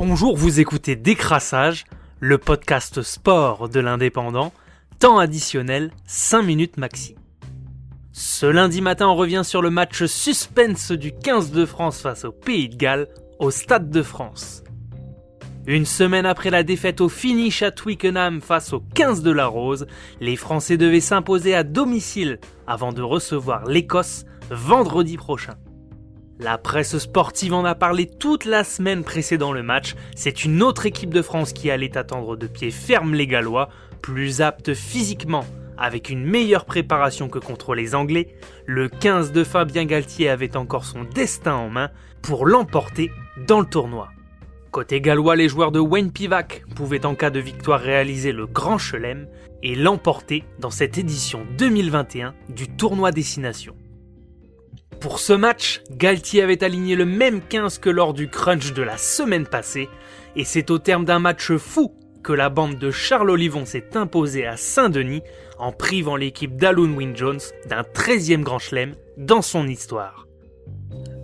Bonjour, vous écoutez Décrassage, le podcast sport de l'Indépendant, temps additionnel 5 minutes maxi. Ce lundi matin, on revient sur le match suspense du 15 de France face au Pays de Galles au Stade de France. Une semaine après la défaite au finish à Twickenham face au 15 de la Rose, les Français devaient s'imposer à domicile avant de recevoir l'Écosse vendredi prochain. La presse sportive en a parlé toute la semaine précédant le match. C'est une autre équipe de France qui allait attendre de pied ferme les Gallois, plus apte physiquement, avec une meilleure préparation que contre les Anglais. Le 15 de Fabien Galthié avait encore son destin en main pour l'emporter dans le tournoi. Côté gallois, les joueurs de Wayne Pivac pouvaient en cas de victoire réaliser le Grand Chelem et l'emporter dans cette édition 2021 du tournoi Destination. Pour ce match, Galthié avait aligné le même 15 que lors du crunch de la semaine passée, et c'est au terme d'un match fou que la bande de Charles Olivon s'est imposée à Saint-Denis en privant l'équipe d'Alun Wyn Jones d'un 13e Grand Chelem dans son histoire.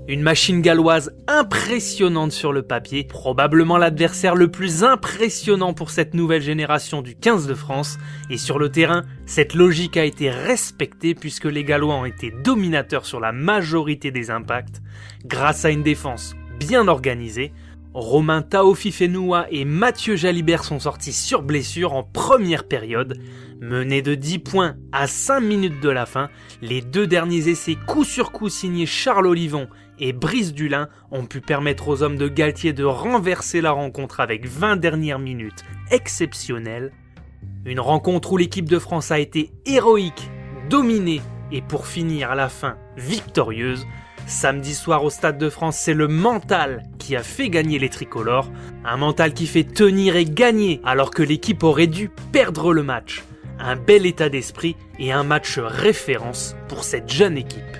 Une machine galloise impressionnante sur le papier, probablement l'adversaire le plus impressionnant pour cette nouvelle génération du 15 de France, et sur le terrain, cette logique a été respectée puisque les Gallois ont été dominateurs sur la majorité des impacts, grâce à une défense bien organisée. Romain Taofifenua et Mathieu Jalibert sont sortis sur blessure en première période. Menés de 10 points à 5 minutes de la fin, les deux derniers essais coup sur coup signés Charles Olivon et Brice Dulin ont pu permettre aux hommes de Galthié de renverser la rencontre avec 20 dernières minutes exceptionnelles. Une rencontre où l'équipe de France a été héroïque, dominée et pour finir à la fin victorieuse. Samedi soir au Stade de France, c'est le mental qui a fait gagner les tricolores. Un mental qui fait tenir et gagner alors que l'équipe aurait dû perdre le match. Un bel état d'esprit et un match référence pour cette jeune équipe.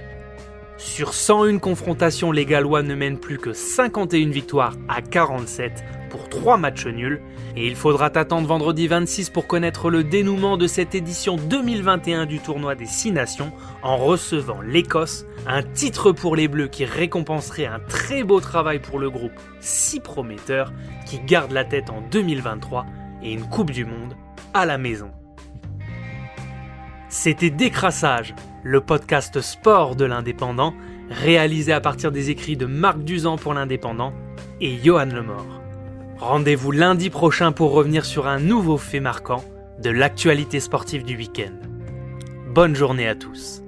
Sur 101 confrontations, les Gallois ne mènent plus que 51 victoires à 47 pour 3 matchs nuls. Et il faudra attendre vendredi 26 pour connaître le dénouement de cette édition 2021 du tournoi des 6 nations en recevant l'Écosse, un titre pour les Bleus qui récompenserait un très beau travail pour le groupe si prometteur qui garde la tête en 2023 et une Coupe du Monde à la maison. C'était Décrassage, le podcast sport de l'Indépendant, réalisé à partir des écrits de Marc Duzan pour l'Indépendant et Johan Lemort. Rendez-vous lundi prochain pour revenir sur un nouveau fait marquant de l'actualité sportive du week-end. Bonne journée à tous.